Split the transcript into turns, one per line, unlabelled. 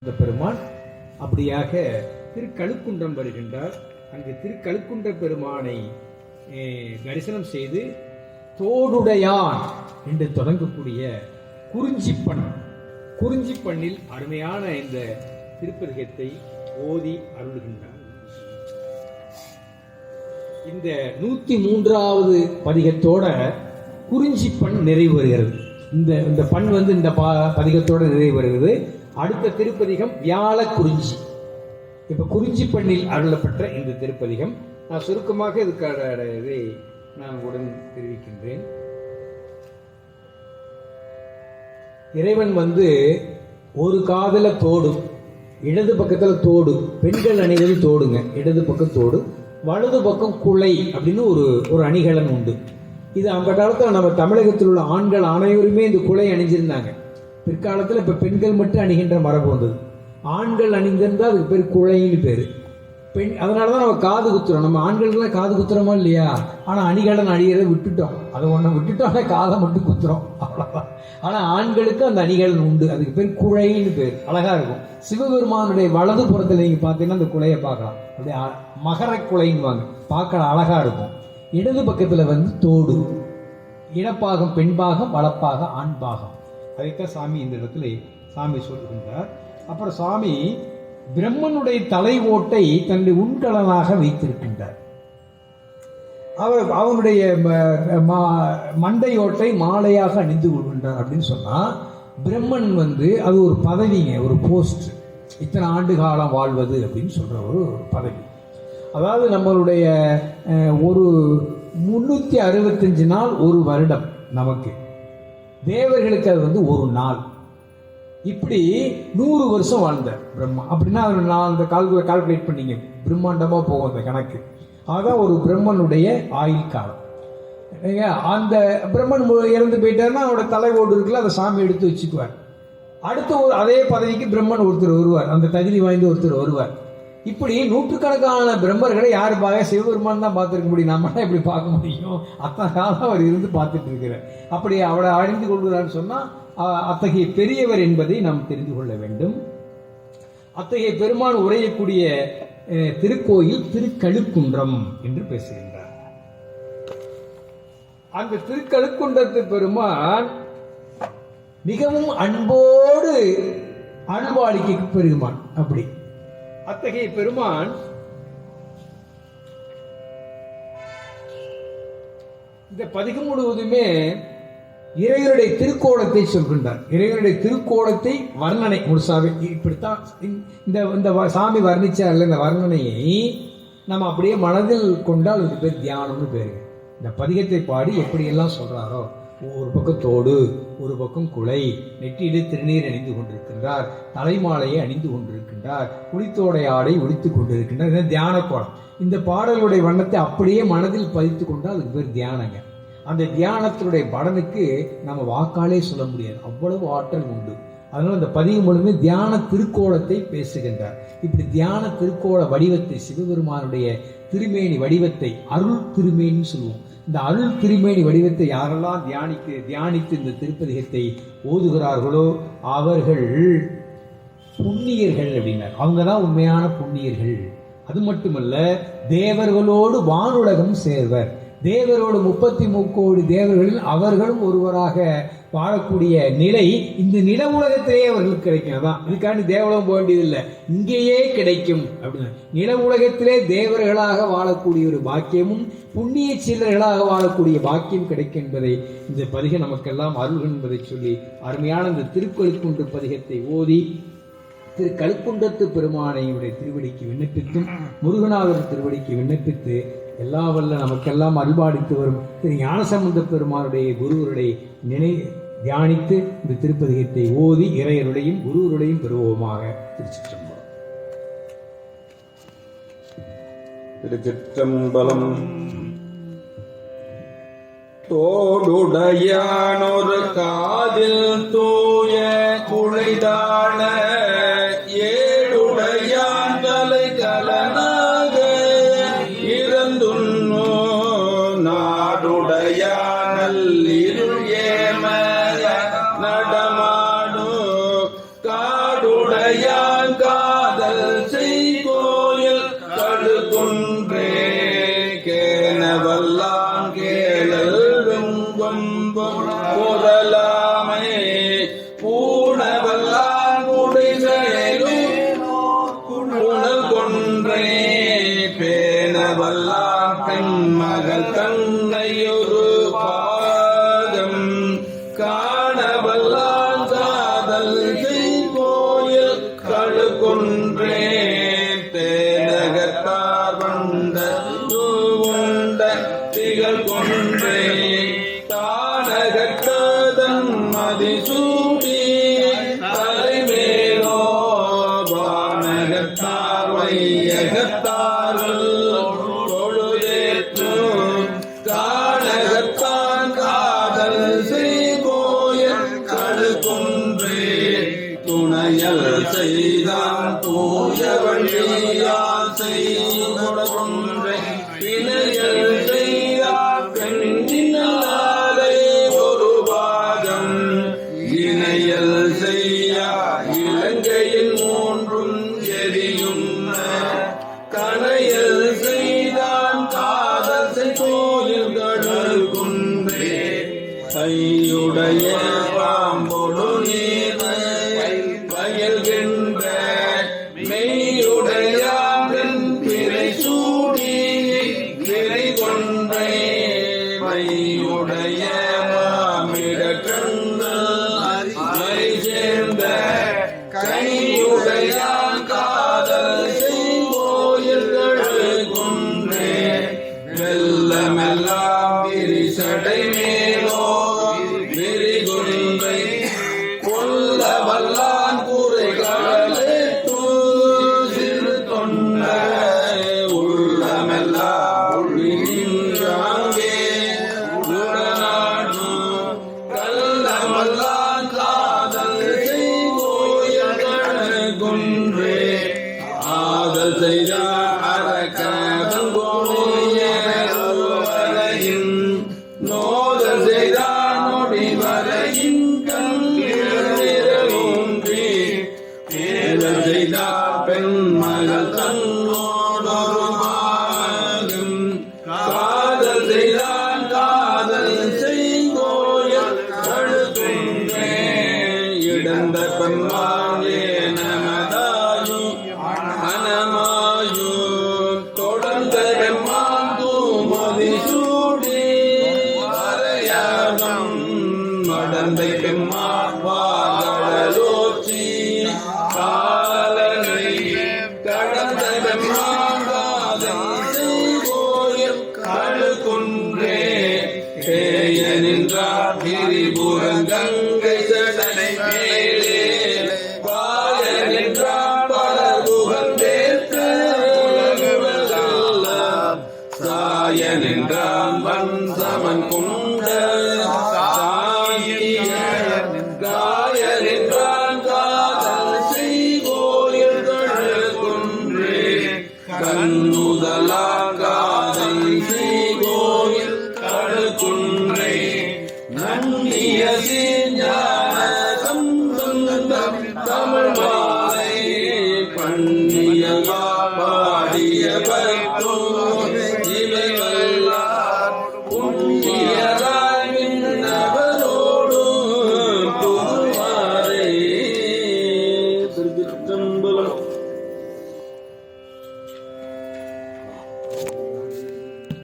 இந்த பெருமான் அப்படியாக திருக்கழுக்குன்றம் வருகின்றார். அங்கு திருக்கழுக்குன்ற பெருமானை தரிசனம் செய்து தோடுடையான் என்று தொடங்கக்கூடிய குறிஞ்சிப்பண்ணில் அருமையான இந்த திருப்பதிகத்தை ஓதி அருள்கின்றார். இந்த 103வது பதிகத்தோட குறிஞ்சிப்பண் நிறைவு வருகிறது. இந்த பண் இந்த பதிகத்தோட நிறைவு வருகிறது. அடுத்த திருப்பதிகம் வியாழ குறிஞ்சி. இப்ப குறிஞ்சி பண்ணில் அருளப்பட்ட இந்த திருப்பதிகம் நான் சுருக்கமாக இதுக்கான இதை நான் உடன் தெரிவிக்கின்றேன். இறைவன் ஒரு காதல தோடு, இடது பக்கத்துல தோடு, பெண்கள் அணிவது தோடுங்க, இடது பக்கம் தோடு, வலது பக்கம் குலை அப்படின்னு ஒரு அணிகலன் உண்டு. இது அந்த காலத்துல நம்ம தமிழகத்தில் உள்ள ஆண்கள் அனைவருமே இந்த குலை அணிஞ்சிருந்தாங்க. பிற்காலத்தில் இப்ப பெண்கள் மட்டும் அணிகின்ற மரபு வந்தது. ஆண்கள் அணிந்திருந்தா அதுக்கு பேர் குழைன்னு பேரு. அதனாலதான் நம்ம காது குத்துறோம். நம்ம ஆண்களுக்குலாம் காது குத்துறோமா இல்லையா? ஆனா அணிகலன் அணிகிறத விட்டுட்டோம். அதை ஒண்ணு விட்டுட்டோம், காதை மட்டும் குத்துறோம், அவ்வளவுதான். ஆனா ஆண்களுக்கு அந்த அணிகலன் உண்டு, அதுக்கு பேர் குழைன்னு பேர். அழகா இருக்கும். சிவபெருமானுடைய வலது புறத்துல நீங்க பாத்தீங்கன்னா அந்த குலையை பார்க்கலாம். அப்படியே மகர குலைன்னு பார்க்கலாம், அழகா இருக்கும். இடது பக்கத்துல தோடு, இடப்பாகம் பெண்பாகம், வலப்பாகம் ஆண்பாகம். அதைத்தான் சாமி இந்த இடத்துல சாமி சொல்கின்றார். அப்புறம் சாமி பிரம்மனுடைய தலை ஓட்டை தன்னுடைய உண்கலனாக வைத்திருக்கின்றார். அவனுடைய மண்டை ஓட்டை மாலையாக அணிந்து கொள்கின்றார். அப்படின்னு சொன்னா பிரம்மன் அது ஒரு பதவிங்க, ஒரு போஸ்ட். இத்தனை ஆண்டு காலம் வாழ்வது அப்படின்னு சொல்ற ஒரு பதவி. அதாவது நம்மளுடைய ஒரு 365 நாள் ஒரு வருடம், நமக்கு தேவர்களுக்கு அது ஒரு நாள். இப்படி 100 வருஷம் வாழ்ந்த பிரம்மா. அப்படின்னா நான் அந்த கால்குலேட் பண்ணீங்க, பிரம்மாண்டமா போகும் அந்த கணக்கு. அதான் ஒரு பிரம்மனுடைய ஆயுள் காலம். அந்த பிரம்மன் இறந்து போயிட்டாருன்னா அவரோட தலை ஓடு இருக்குல்ல, அதை சாமி எடுத்து வச்சுக்குவார். அடுத்த அதே பதவிக்கு பிரம்மன் ஒருத்தர் வருவார், அந்த தகுதி வாய்ந்த ஒருத்தர் வருவார். இப்படி நூற்றுக்கணக்கான பிரம்மர்களை யாரு பார்க்க? சிவபெருமான் தான் பார்த்திருக்க முடியும். நம்ம எப்படி பார்க்க முடியும்? அத்தனை காலம் அவர் இருந்து பார்த்துட்டு இருக்கிறார். அப்படி அவரை அழிந்து கொள்கிறான்னு சொன்னா அத்தகைய பெரியவர் என்பதை நாம் தெரிந்து கொள்ள வேண்டும். அத்தகைய பெருமான் உரையக்கூடிய திருக்கோயில் திருக்கழுக்குன்றம் என்று பேசுகின்றார். அந்த திருக்கழுக்குன்றத்து பெருமான் மிகவும் அன்போடு அன்பளிக்க பெருமான். அப்படி அத்தகைய பெருமான் இந்த பதிகம் முழுவதுமே இறைவனுடைய திருக்கோலத்தை சொல்கின்றார். இறைவனுடைய திருக்கோலத்தை வர்ணனை முழுசாவே இப்படித்தான் இந்த சாமி வர்ணிச்சார்ல, இந்த வர்ணனையை நம்ம அப்படியே மனதில் கொண்டால் இது பேர் தியானம்னு பேரு. இந்த பதிகத்தை பாடி எப்படியெல்லாம் சொல்றாரோ, ஒரு பக்கம் தோடு, ஒரு பக்கம் குலை, நெற்றியிலே திருநீர் அணிந்து கொண்டிருக்கின்றார், தலைமாலையை அணிந்து கொண்டிருக்கின்றார், குளித்தோடை ஆடை ஒழித்துக் கொண்டிருக்கின்றார். இது தியான கோலம். இந்த பாடலுடைய வண்ணத்தை அப்படியே மனதில் பதித்து கொண்டால் அதுக்கு பேர் தியானங்க. அந்த தியானத்தினுடைய பலனுக்கு நம்ம வாக்காலே சொல்ல முடியாது, அவ்வளவு ஆற்றல் உண்டு. அதனால இந்த பதிகம் முழுமே தியான திருக்கோலத்தை பேசுகின்றார். இப்படி தியான திருக்கோல வடிவத்தை, சிவபெருமானுடைய திருமேனி வடிவத்தை அருள் திருமேனி சொல்லுவோம். இந்த அருள் திருமேனி வடிவத்தை யாரெல்லாம் தியானித்து இந்த திருப்பதிகத்தை ஓதுகிறார்களோ அவர்கள் புண்ணியர்கள் அப்படின்னார். அவங்கதான் உண்மையான புண்ணியர்கள். அது மட்டுமல்ல, தேவர்களோடு வானுலகம் சேர்வர். தேவரோடு 33 கோடி தேவர்களில் அவர்களும் ஒருவராக வாழக்கூடிய நிலை இந்த நில உலகத்திலேயே அவர்களுக்கு கிடைக்கும். அதான் இதுக்காண்டி தேவலோகம் போக வேண்டியதில்லை, இங்கேயே கிடைக்கும் அப்படின்னு. நில உலகத்திலே தேவர்களாக வாழக்கூடிய ஒரு பாக்கியமும் புண்ணிய சீலர்களாக வாழக்கூடிய பாக்கியம் கிடைக்கும் என்பதை இந்த பதிகம் நமக்கெல்லாம் அருள் என்பதை சொல்லி அருமையான இந்த திருக்கழுக்குன்ற பதிகத்தை ஓதி திருக்கழுக்குன்றத்து பெருமானையுடைய திருவடிக்கு விண்ணப்பித்தும் முருகநாதர் திருவடிக்கு விண்ணப்பித்து எல்லா வல்ல நமக்கெல்லாம் அருள்பாடித்து வரும் திரு ஞானசம்பந்த பெருமானுடைய குருவருடைய தியானித்து இந்த திருப்பதிகத்தை ஓதி இறையருடையும் குருவருடையும் பெறுவோமாக. திருச்சிற்றம்பலம்.
திருச்சிற்றம்பலம். தோடுடையானொரு காதில் தூய குழைதாழ ஏடுடையான் தலை கலனாக இறந்துண்ணோ நாடுடையானல் இருள் ஏம நடமாடு காடுடையான் கொன்றே தேனகத்தார் வந்த உண்ட திகழ் கொன்றே தானகத்ததன் மதிசூடி தலைமேலோ வானகத்தார் வையகத்தார்கள் பொழுதேற்று கானகத்தான் காதல் செய்கோயல் கழுகுன்றே துணையல் செய்தான் தூயவழியால் செய்கொன்றே இணையல் செய்தார் பெண்ணினாலே ஒரு பாதம் இணையல் செய்யா இலங்கையின் மூன்றும் எரியுன்ன கணையல் செய்தான் காதல் கோயில்கள் குன்றே கையுடைய பாம்பொடு நீர் வயல்கின்ற மெய்யுடையான் பிறை சூடி பிறை கொன்றை மையுடைய மாமிடக்கண்ணல் மை சேர்ந்த கையுடையான் காதல் செய்கோயில்கள் குன்றே வெல்லமெல்லாம் விரிசடை மேலோ விரிகுன்றை கொல்ல வல்லான் கூரைகளே சிறு தொண்ட உள்ளமெல்லாம் ஒளி நின்றாங்கே உடனாடு கல்லமல்லான் காதல் செய்கோயில்கள் குன்றே ஆதல் செய்தார் அரக்கோயவரையின் நோதல் செய்தார் நொடி வரையின் கண்ணிரூன்றி ஏதல் செய்தார் பெண்மகள் தன்னோடொரு பாகம் காதல் செய்தான் காதல் செய்கோயல் கழுகுன்றே இடந்த பெண்மாளே நமதாயும் அனமாயும் தொடர்ந்த பெம்மாந்து மதிசூடி வரையாகம் மடந்தை பெம்மாடலோச்சி காலனை கடந்த பெம்மாகாதல் செய்கோயில் கழுகுன்றே பேய நின்றார் திரிபுரங்கங்கை சடை மேலே வாய நின்றார் பலகுகள் தேர்த்த உலகுலகெல்லாம் சாய நின்றான் வன் சமன் கொண்ட சாயிய காய நின்றான் காதல் செய்கோயில்கள் குன்றே கண்ணுதலான் காதல் செய்கோயில் கழுகுன்றே நன்னிய ஞான சம்பந்தம் தமிழ் மாலை பண்ணிய பாடிய பற்றோ இவை வல்லார் புண்ணியராய் விண்ணவரோடு புகுவாரே. திருச்சிற்றம்பலம்.